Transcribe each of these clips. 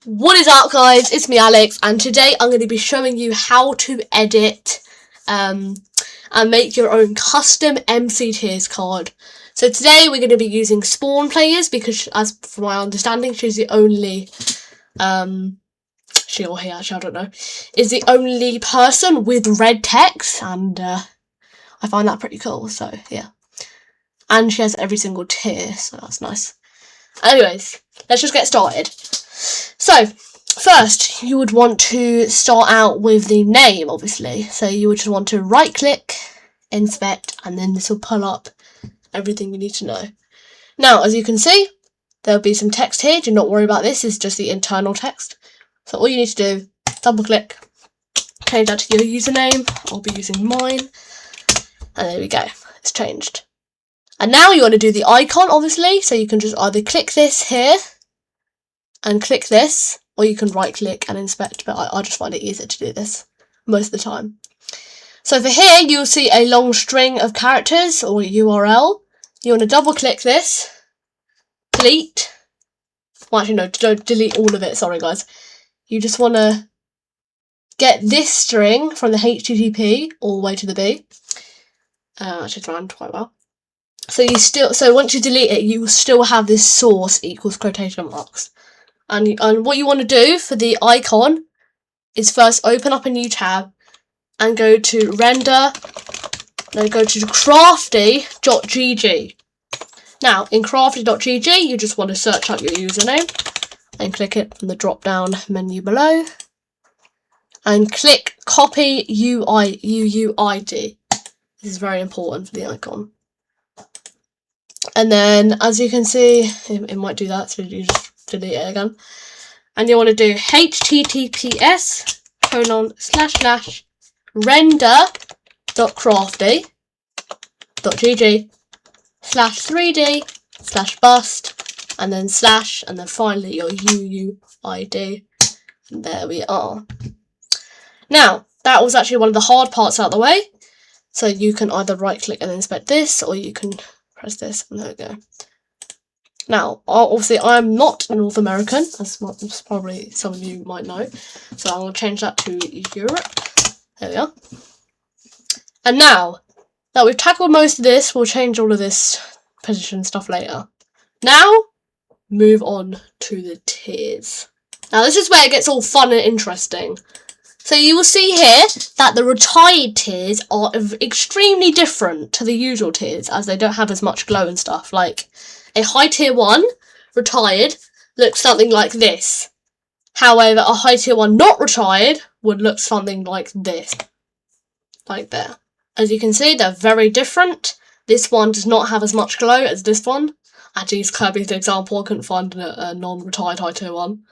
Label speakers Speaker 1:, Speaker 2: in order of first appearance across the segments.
Speaker 1: What is up, guys? It's me, Alex, and today I'm going to be showing you how to edit and make your own custom MCTiers card. So today we're going to be using Spawn Players because, as from my understanding, she's the only she or he, actually, I don't know, is the only person with red text, and I find that pretty cool. So yeah, and she has every single tier, so that's nice. Anyways, let's just get started. So, first, you would want to start out with the name, obviously. So you would just want to right-click, inspect, and then this will pull up everything you need to know. Now, as you can see, there'll be some text here. Do not worry about this. It's just the internal text. So all you need to do, double-click, change that to your username. I'll be using mine. And there we go. It's changed. And now you want to do the icon, obviously. So you can just either click this here and click this, or you can right click and inspect, but I just find it easier to do this most of the time. So for here, you'll see a long string of characters or URL. You want to double click this, delete. Well, actually, no, don't delete all of it. Sorry, guys. You just want to get this string from the HTTP all the way to the B. Actually, it's rhymed quite well. So once you delete it, you still have this source equals quotation marks. And what you want to do for the icon is first open up a new tab and go to go to crafty.gg. Now, in crafty.gg, you just want to search up your username and click it from the drop-down menu below. And click copy UUID. This is very important for the icon. And then, as you can see, it might do that, so you just delete it again. And you want to do https://render.crafty.gg/3d/bust and then / and then finally your UUID. And there we are. Now, that was actually one of the hard parts out of the way. So you can either right click and inspect this, or you can press this, and there we go. Now, obviously, I'm not North American, as probably some of you might know, so I'm going to change that to Europe. There we are. And now that we've tackled most of this, we'll change all of this position stuff later. Now, move on to the tiers. Now, this is where it gets all fun and interesting. So you will see here that the retired tiers are extremely different to the usual tiers, as they don't have as much glow and stuff. Like, a high tier 1, retired, looks something like this. However, a high tier 1 not retired would look something like this. Like there. As you can see, they're very different. This one does not have as much glow as this one. Actually, it's Kirby's the example. I couldn't find a non-retired high tier 1.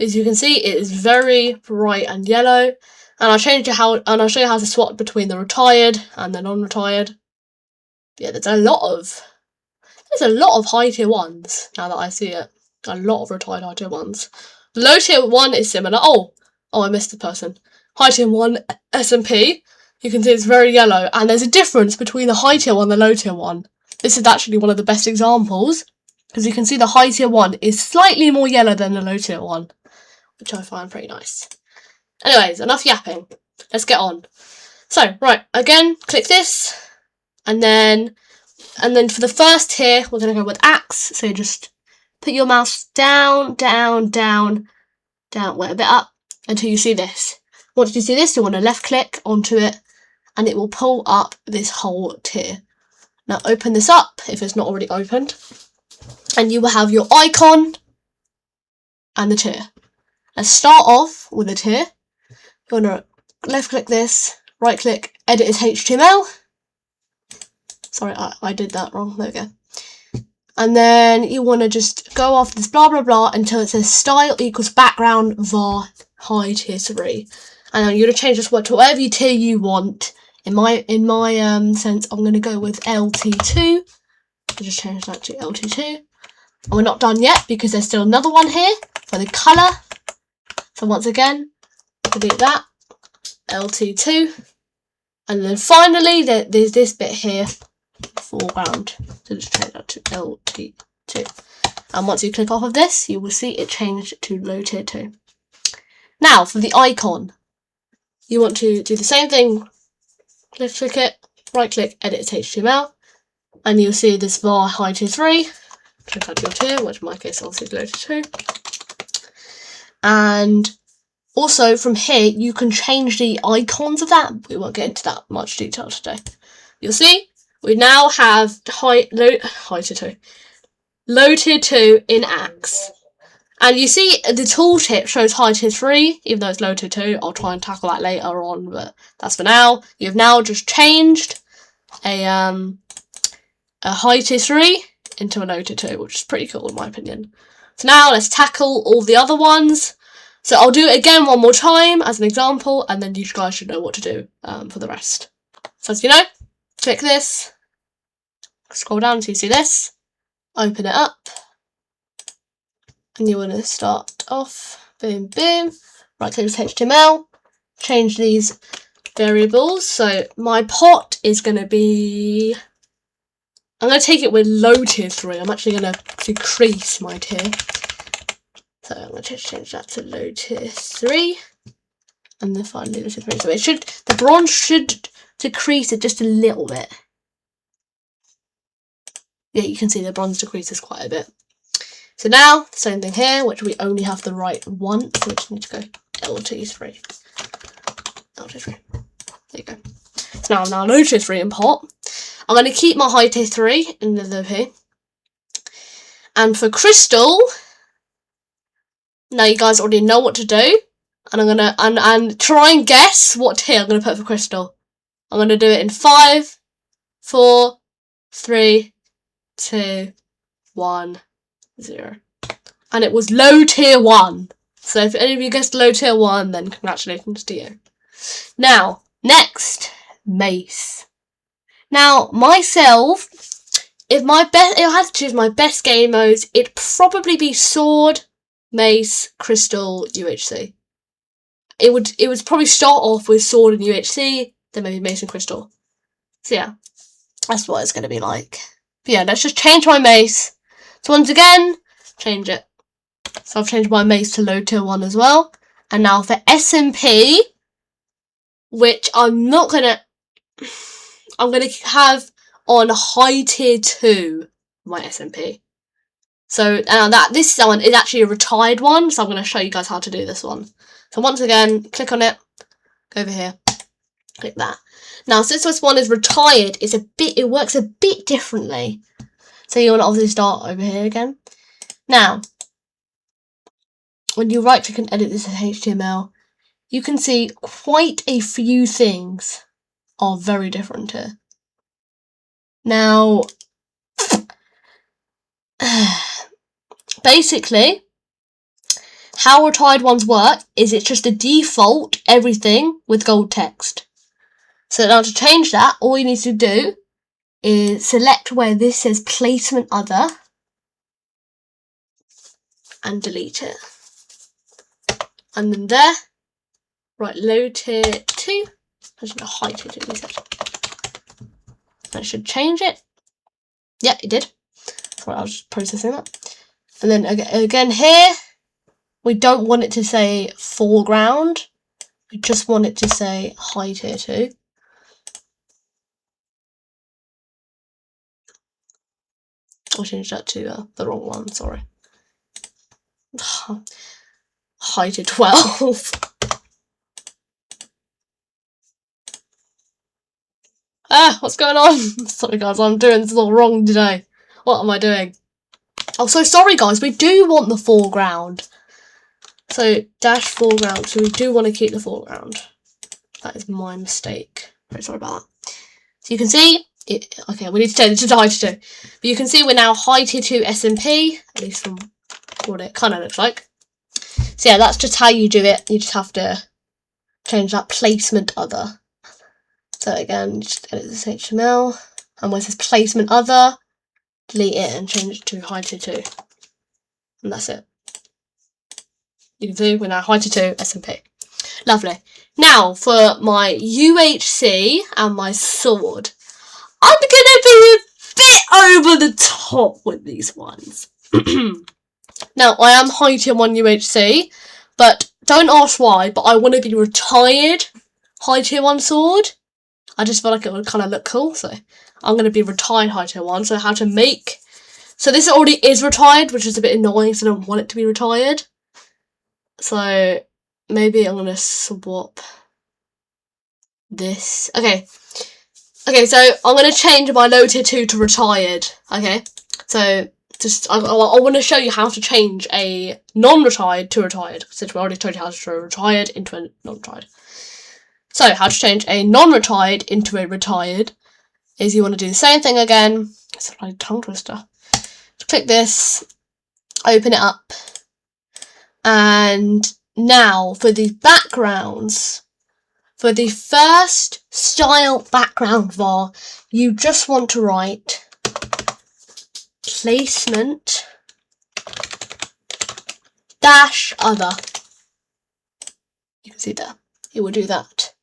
Speaker 1: As you can see, it is very bright and yellow. And I'll show you how to swap between the retired and the non-retired. Yeah, there's a lot of high tier 1s now that I see it. A lot of retired high tier 1s. The low tier 1 is similar. Oh, I missed the person. High tier 1 SMP. You can see it's very yellow, and there's a difference between the high tier 1 and the low tier 1. This is actually one of the best examples, because you can see the high tier 1 is slightly more yellow than the low tier 1, which I find pretty nice. Anyways, enough yapping. Let's get on. So, right, again, click this, and then for the first tier, we're going to go with axe. So you just put your mouse down, wait, a bit up, until you see this. Once you see this, you want to left click onto it, and it will pull up this whole tier. Now open this up, if it's not already opened, and you will have your icon and the tier. Let's start off with a tier. You want to left click this, right click, edit as HTML. Sorry, I did that wrong. There we go. And then you want to just go off this blah blah blah until it says style equals background var high tier 3. And then you're going to change this word to whatever tier you want. In my sense, I'm going to go with LT2. I'll just change that to LT2. And we're not done yet because there's still another one here for the colour. So once again, delete that, LT2. And then finally, there's this bit here, foreground. So just change that to LT2. And once you click off of this, you will see it changed to low tier 2. Now, for the icon, you want to do the same thing. Click it, right click, edit as HTML, and you'll see this var high tier 3. Click add your tier, which in my case obviously is low tier 2. And also from here, you can change the icons of that. We won't get into that much detail today. You'll see we now have low tier 2 in Axe. And you see the tooltip shows high tier 3, even though it's low tier 2. I'll try and tackle that later on, but that's for now. You've now just changed a high tier 3 into a low tier 2, which is pretty cool in my opinion. So now let's tackle all the other ones. So I'll do it again one more time as an example, and then you guys should know what to do for the rest. So as you know, click this, scroll down so you see this, open it up, and you want to start off, boom, boom, right click HTML, change these variables. So my pot is going to be, I'm going to take it with low tier 3. I'm actually going to decrease my tier. So I'm going to change that to low tier 3. And then finally low tier 3. So it should, the bronze should decrease it just a little bit. Yeah, you can see the bronze decreases quite a bit. So now, same thing here, which we only have the right once. So we just need to go LT3. LT3. There you go. So now I'm low tier 3 in pot. I'm going to keep my high tier 3 in the low here. And for crystal, now you guys already know what to do. And I'm going to and try and guess what tier I'm going to put for crystal. I'm going to do it in 5, 4, 3, 2, 1, 0. And it was low tier 1. So if any of you guessed low tier 1, then congratulations to you. Now, next, mace. Now, myself, if I had to choose my best game modes, it'd probably be sword, mace, crystal, UHC. It would probably start off with sword and UHC, then maybe mace and crystal. So yeah, that's what it's going to be like. But yeah, let's just change my mace. So once again, change it. So I've changed my mace to low tier 1 as well. And now for SMP, which I'm going to have on high tier 2 my SMP. So this one is actually a retired one, so I'm going to show you guys how to do this one. So once again, click on it, go over here, click that. Now since this one is retired, it works a bit differently. So you want to obviously start over here again. Now, when you right click and edit this as HTML, you can see quite a few things are very different here. Now, basically, how retired ones work is it's just a default everything with gold text. So now to change that, all you need to do is select where this says placement other and delete it. And then there, right, low tier 2, high tier 2, that should change it. Yeah, it did. Sorry, I was just processing that. And then again here, we don't want it to say foreground. We just want it to say high tier 2. I'll change that to the wrong one, sorry. High tier 12. What's going on? Sorry guys, I'm doing this all wrong today. What am I doing? Oh, so sorry guys, we do want the foreground. So dash foreground, so we do want to keep the foreground. That is my mistake. Very sorry about that. So you can see, okay, we need to change it to high tier 2. But you can see we're now high tier 2 SMP, at least from what it kind of looks like. So yeah, that's just how you do it. You just have to change that placement other. So again, just edit this HTML, and where it says placement other, delete it and change it to high tier 2. And that's it. You can see we're now high tier 2 SMP. Lovely. Now for my UHC and my sword, I'm gonna be a bit over the top with these ones. Now, I am high tier 1 UHC, but don't ask why, but I want to be retired high tier 1 sword. I just feel like it would kind of look cool, so I'm going to be retired high tier 1. So how to make... So this already is retired, which is a bit annoying, so I don't want it to be retired. So maybe I'm going to swap this. Okay, so I'm going to change my low tier 2 to retired. Okay, so just I want to show you how to change a non-retired to retired, since we already told you how to turn a retired into a non-retired. So how to change a non-retired into a retired is you want to do the same thing again. It's a tongue twister. So click this, open it up, and now for the backgrounds, for the first style background var, you just want to write placement dash other. You can see there. It will do that.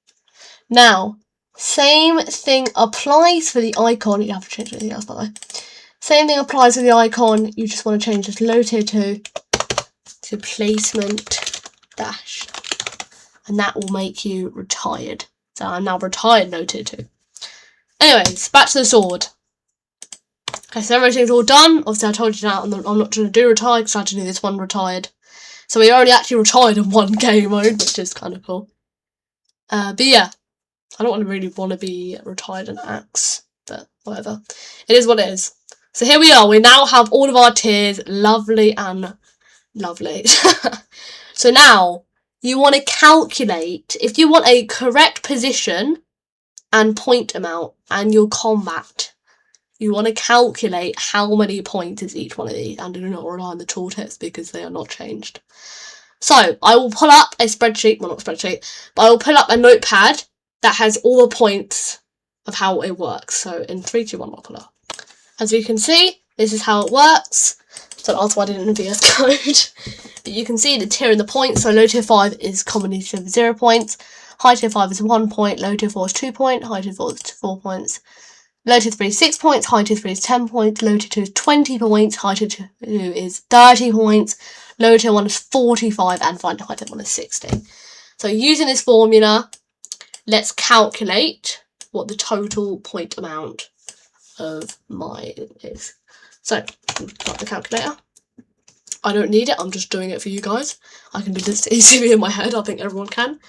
Speaker 1: Now, same thing applies for the icon. You have to change anything else, by the way. Same thing applies for the icon. You just want to change this low tier 2 to placement dash. And that will make you retired. So I'm now retired low tier 2. Anyways, back to the sword. Okay, so everything's all done. Obviously, I told you now I'm not going to do retired because I had to do this one retired. So we already actually retired in one game mode, which is kind of cool. But yeah, I don't really want to be retired in Axe, but whatever. It is what it is. So here we are. We now have all of our tiers, lovely and lovely. So now you want to calculate if you want a correct position and point amount and your combat. You want to calculate how many points is each one of these, and do not rely on the tooltips because they are not changed. So I will pull up a spreadsheet, well not spreadsheet, but I will pull up a notepad that has all the points of how it works. So in 3, 2, 1, I'll pull up. As you can see, this is how it works. So that's why I didn't in VS Code. But you can see the tier and the points. So low tier 5 is commonly 0 points. High tier 5 is 1 point. Low tier 4 is 2 points. High tier 4 is 4 points. Low tier 3 is 6 points. High tier 3 is 10 points. Low tier 2 is 20 points. High tier 2 is 30 points. Low tier 1 is 45. And final high tier 1 is 60. So using this formula, let's calculate what the total point amount of mine is. So, got the calculator. I don't need it, I'm just doing it for you guys. I can do this easily in my head, I think everyone can.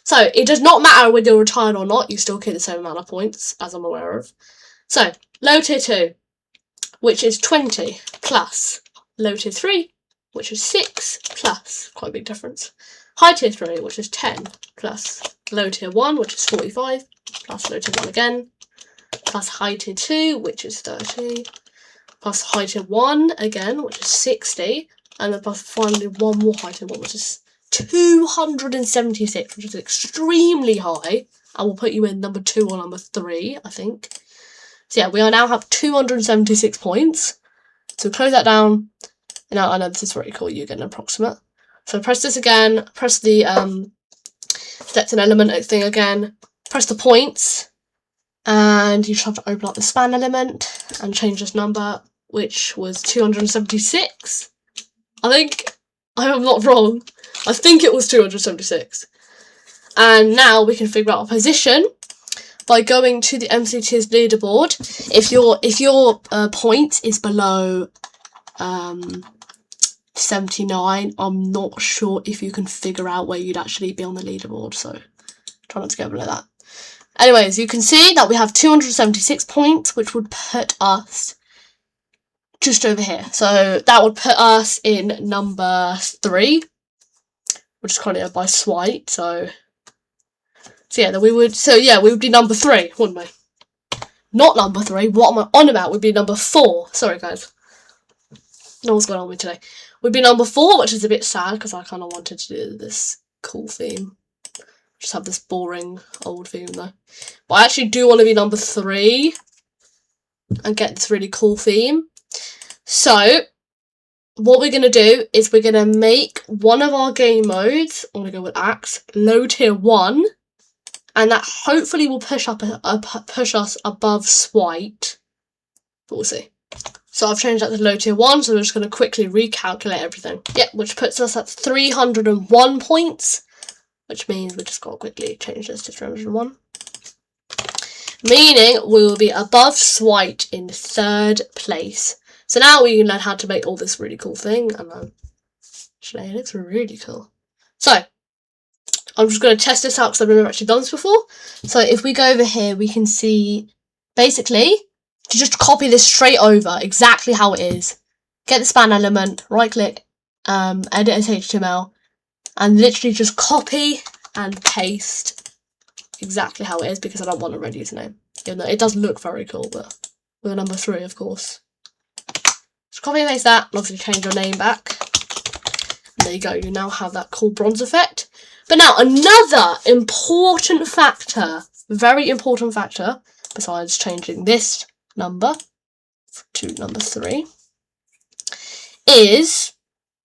Speaker 1: So, it does not matter whether you're retired or not, you still get the same amount of points, as I'm aware of. So, low tier 2, which is 20, plus low tier 3, which is 6, plus, quite a big difference. High tier 3, which is 10, plus low tier 1, which is 45, plus low tier 1 again, plus high tier 2, which is 30, plus high tier 1 again, which is 60, and then plus finally one more high tier 1, which is 276, which is extremely high. I will put you in number 2 or number 3, I think. So yeah, we now have 276 points. So close that down. Now I know this is very cool, you get an approximate. So press this again, press the select an element thing again, press the points, and you just have to open up the span element and change this number, which was 276. I think I am not wrong. I think it was 276. And now we can figure out our position by going to the MCTiers leaderboard. If your point is below 79, I'm not sure if you can figure out where you'd actually be on the leaderboard, so try not to go below that. Anyways, you can see that we have 276 points, which would put us just over here. So that would put us in number 3, which is currently owned by Swite. So yeah, then we would be number 3, wouldn't we? Not number 3. What am I on about? We'd be number 4. Sorry, guys. No what's going on with me today. We'd be number 4, which is a bit sad because I kind of wanted to do this cool theme. Just have this boring old theme though. But I actually do want to be number 3 and get this really cool theme. So what we're going to do is we're going to make one of our game modes, I'm going to go with Axe, low tier 1. And that hopefully will push us above Swite. But we'll see. So I've changed that to low tier 1, so we're just going to quickly recalculate everything. Yep, which puts us at 301 points, which means we just got to quickly change this to 301. Meaning we will be above Swite in 3rd place. So now we can learn how to make all this really cool thing, and actually it looks really cool. So I'm just going to test this out because I've never actually done this before. So if we go over here, we can see basically to just copy this straight over exactly how it is. Get the span element, right click, edit as HTML, and literally just copy and paste exactly how it is, because I don't want a red username. Even though it does look very cool, but with a number 3, of course. Just copy and paste that, and obviously change your name back. And there you go, you now have that cool bronze effect. But now, another important factor, very important factor, besides changing this number to number 3, is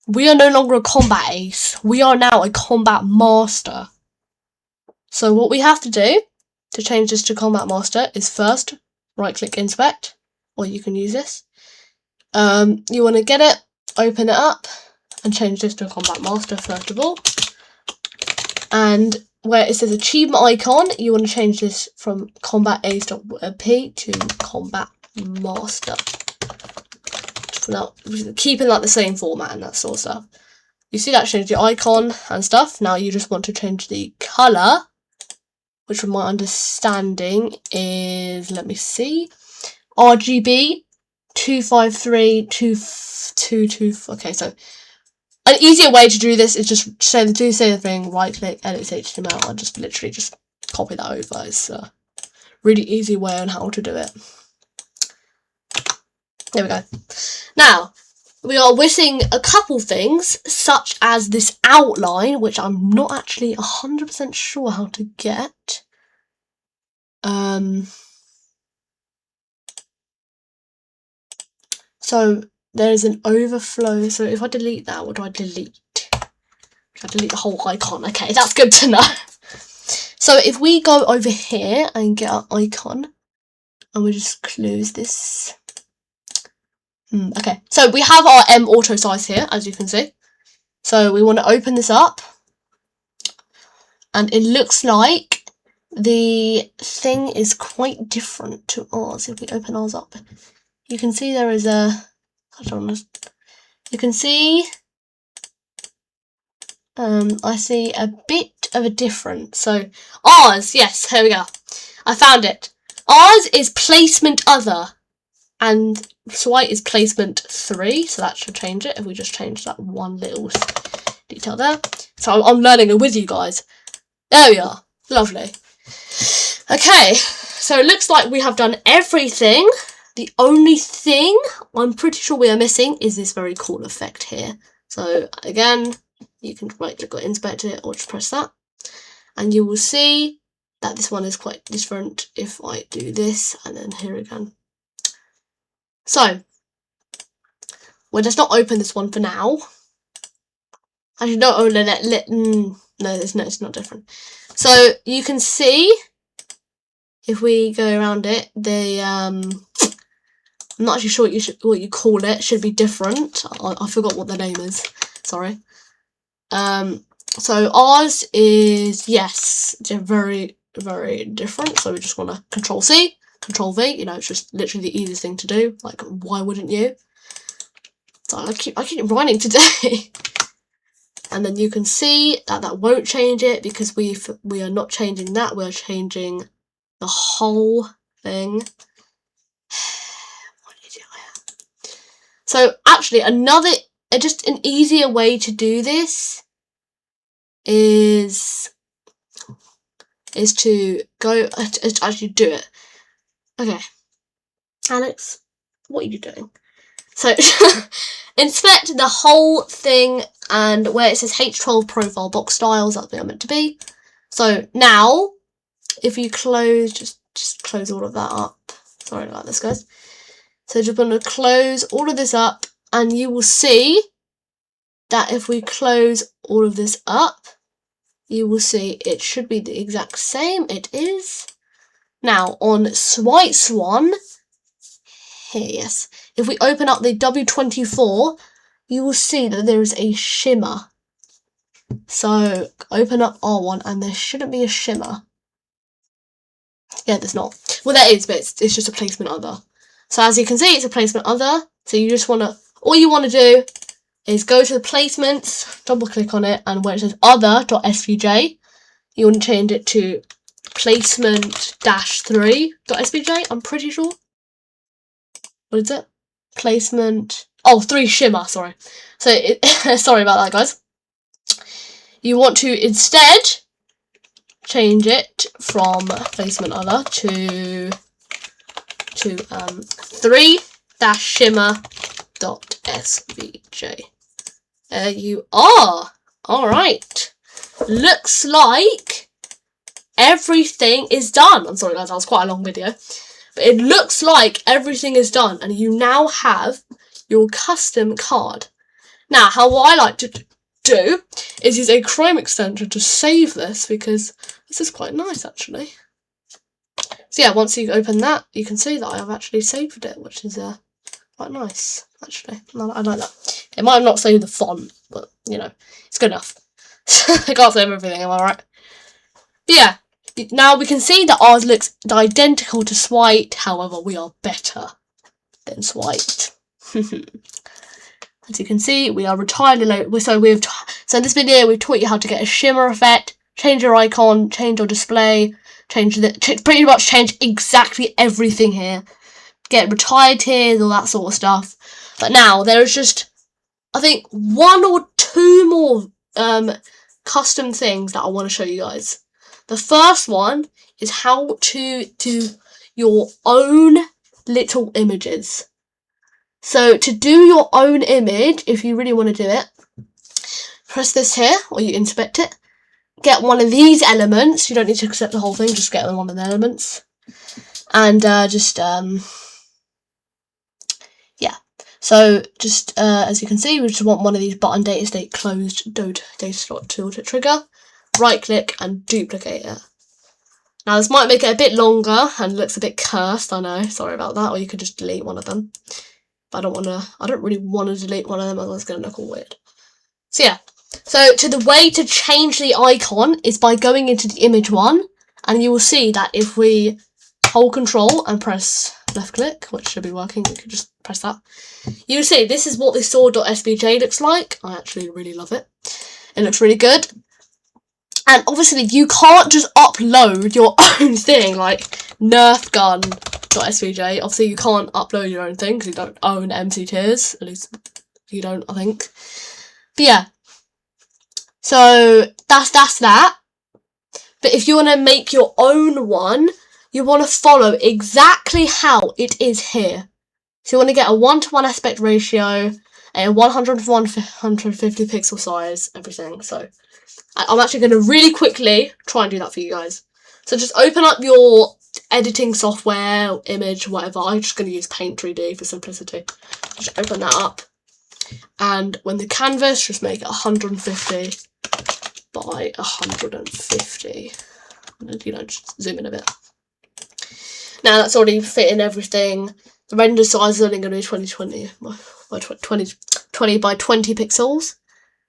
Speaker 1: we are no longer a combat ace. We are now a combat master. So what we have to do to change this to combat master is first right click inspect, or you can use this. You want to get it, open it up, and change this to combat master first of all. And where it says achievement icon, you want to change this from combat ace.p to combat master. Now, keeping like the same format and that sort of stuff. You see that change the icon and stuff. Now you just want to change the color, which from my understanding is, let me see, RGB 253222. Okay, so an easier way to do this is just say the thing, right click, edit HTML, and just literally just copy that over. It's a really easy way on how to do it. There we go. Now, we are missing a couple things, such as this outline, which I'm not actually 100% sure how to get. So there's an overflow. So if I delete that, what do I delete? I delete the whole icon. Okay, that's good to know. So if we go over here and get our icon, and we just close this. Okay, so we have our M auto size here, as you can see. So we want to open this up, and it looks like the thing is quite different to ours. If we open ours up, you can see there is a, you can see, I see a bit of a difference. So ours, yes, here we go. I found it. Ours is placement other, and Swite is placement 3, so that should change it if we just change that one little detail there. So I'm learning it with you guys. There we are. Lovely. Okay, so it looks like we have done everything. The only thing I'm pretty sure we are missing is this very cool effect here. So again, you can right click or inspect it, or just press that, and you will see that this one is quite different if I do this and then here again. So we'll just not open this one for now. Actually, don't open it. No, it's not different. So you can see if we go around it, the I'm not actually sure what you call it. Should be different. I forgot what the name is. Sorry. So ours is, yes, they're very, very different. So we just want to Control C, Control V. You know, it's just literally the easiest thing to do. Like, why wouldn't you? So I keep rhyming today. And then you can see that won't change it because we are not changing that. We're changing the whole thing. So actually, just an easier way to do this is to go to actually do it. Okay, Alex, what are you doing? So inspect the whole thing, and where it says H12 profile box styles, that's where I'm meant to be. So now, if you close, just close all of that up. Sorry about this, guys. So just going to close all of this up, and you will see that if we close all of this up, you will see it should be the exact same. It is. Now on Swite Swan, here, yes. If we open up the W24, you will see that there is a shimmer. So open up R1 and there shouldn't be a shimmer. Yeah, there's not. Well, there is, but it's just a placement other. So as you can see, it's a placement other. So you just want to, all you want to do is go to the placements, double click on it, and where it says other.svj, you want to change it to placement-3.svj, I'm pretty sure. What is it? Placement, 3 shimmer, sorry. So, sorry about that, guys. You want to instead change it from placement other to 3-shimmer.svj. There you are. All right. Looks like everything is done. I'm sorry, guys, that was quite a long video. But it looks like everything is done, and you now have your custom card. Now, what I like to do is use a Chrome extension to save this, because this is quite nice, actually. So yeah, once you open that, you can see that I have actually saved it, which is quite nice, actually. I like that. It might have not saved the font, but, you know, it's good enough. I can't save everything, am I right? But yeah, now we can see that ours looks identical to Swite, however, we are better than Swite. As you can see, we are entirely low. So in this video, we've taught you how to get a shimmer effect, change your icon, change your display, pretty much change exactly everything here. Get retired tiers, all that sort of stuff. But now there is just, I think, 1 or 2 more custom things that I want to show you guys. The first one is how to do your own little images. So to do your own image, if you really want to do it, press this here, or you inspect it. Get one of these elements. You don't need to accept the whole thing, just get one of the elements. And yeah. So just as you can see, we just want one of these button data state closed data slot tool to trigger. Right click and duplicate it. Now this might make it a bit longer and looks a bit cursed, I know, sorry about that, or you could just delete one of them. But I don't really want to delete one of them, otherwise it's going to look all weird. So yeah, so the way to change the icon is by going into the image one, and you will see that if we hold control and press left click, which should be working, you can just press that, you'll see this is what the sword.svj looks like. I actually really love it. It looks really good. And obviously you can't just upload your own thing, like Nerf gun.svj. Obviously you can't upload your own thing because you don't own MCTiers. At least you don't, I think. But yeah. So that's that. But if you want to make your own one, you want to follow exactly how it is here. So you want to get a 1:1 aspect ratio, a 150 pixel size, everything. So I'm actually going to really quickly try and do that for you guys. So just open up your editing software, image, whatever. I'm just going to use Paint 3D for simplicity. Just open that up. And when the canvas, just make it 150 by 150. You know, just zoom in a bit. Now that's already fitting everything. The render size is only going to be 20 by 20 pixels.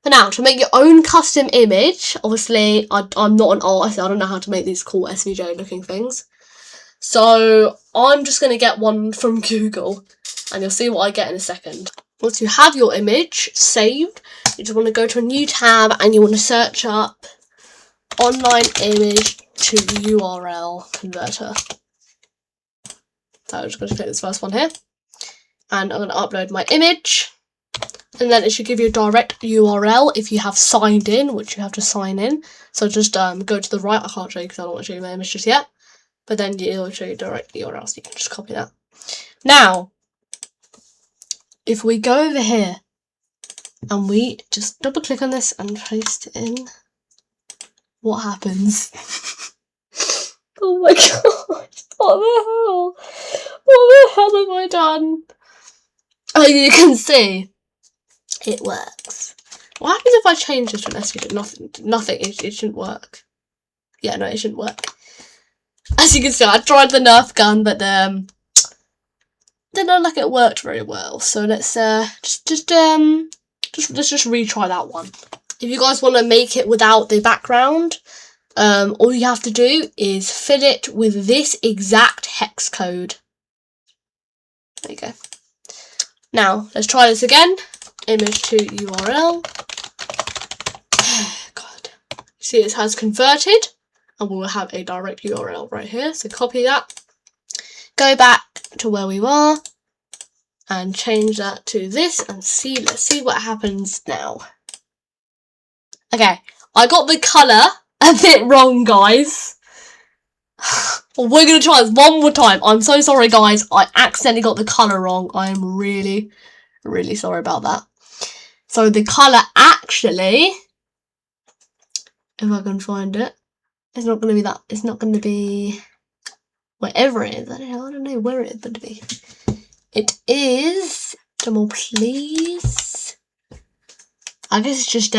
Speaker 1: But now, to make your own custom image, obviously, I'm not an artist, I don't know how to make these cool SVJ looking things. So, I'm just going to get one from Google, and you'll see what I get in a second. Once you have your image saved, you just want to go to a new tab, and you want to search up online image to URL converter. So, I'm just going to click this first one here, and I'm going to upload my image. And then it should give you a direct URL if you have signed in, which you have to sign in. So just go to the right. I can't show you because I don't want to show you my image just yet. But then it'll show you direct URL, so you can just copy that. Now, if we go over here and we just double click on this and paste it in, what happens? Oh my god! What the hell? What the hell have I done? As you can see, it works. What happens if I change this to an SVJ? Nothing. It shouldn't work. Yeah, no, it shouldn't work. As you can see, I tried the Nerf gun, but didn't look like it worked very well. So let's just retry that one. If you guys want to make it without the background, all you have to do is fill it with this exact hex code. There you go. Now let's try this again. Image to URL. God. See, it has converted, and we'll have a direct URL right here. So copy that. Go back to where we were and change that to this and see. Let's see what happens now. Okay, I got the colour a bit wrong, guys. We're gonna try this one more time. I'm so sorry, guys. I accidentally got the colour wrong. I am really, really sorry about that. So the colour actually, if I can find it, it's not gonna be that. It's not gonna be wherever it is. I don't know where it is going to be. It is. Come on, please. I guess it's just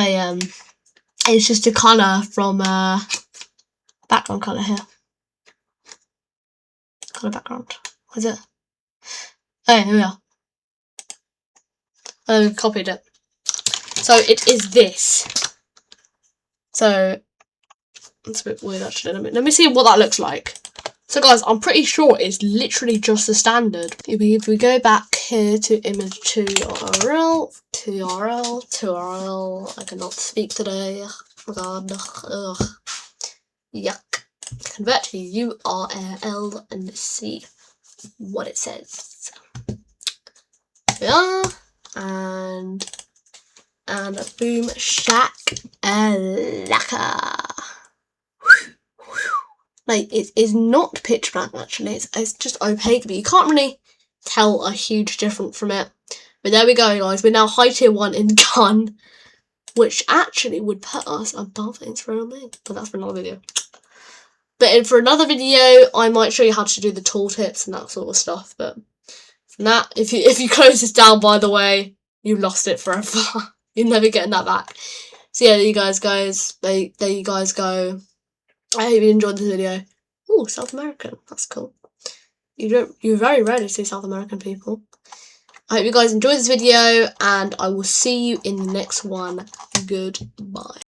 Speaker 1: a colour from background colour here. Colour background. What is it? Oh, here we are. I copied it. So it is this. So it's a bit weird actually. Let me see what that looks like. So guys, I'm pretty sure it's literally just the standard. If we go back here to image to URL, I cannot speak today. Oh god, ugh. Yuck. Convert to URL and see what it says. There we are. And boom shack laka. Like, it is not pitch black, actually. It's just opaque, but you can't really tell a huge difference from it. But there we go, guys. We're now high tier 1 in gun, which actually would put us above Instagram. But that's for another video. But for another video, I might show you how to do the tooltips and that sort of stuff. But from that, if you close this down, by the way, you lost it forever. You're never getting that back. So yeah, there you guys go. I hope you enjoyed this video. Ooh, South American. That's cool. You very rarely see South American people. I hope you guys enjoyed this video, and I will see you in the next one. Goodbye.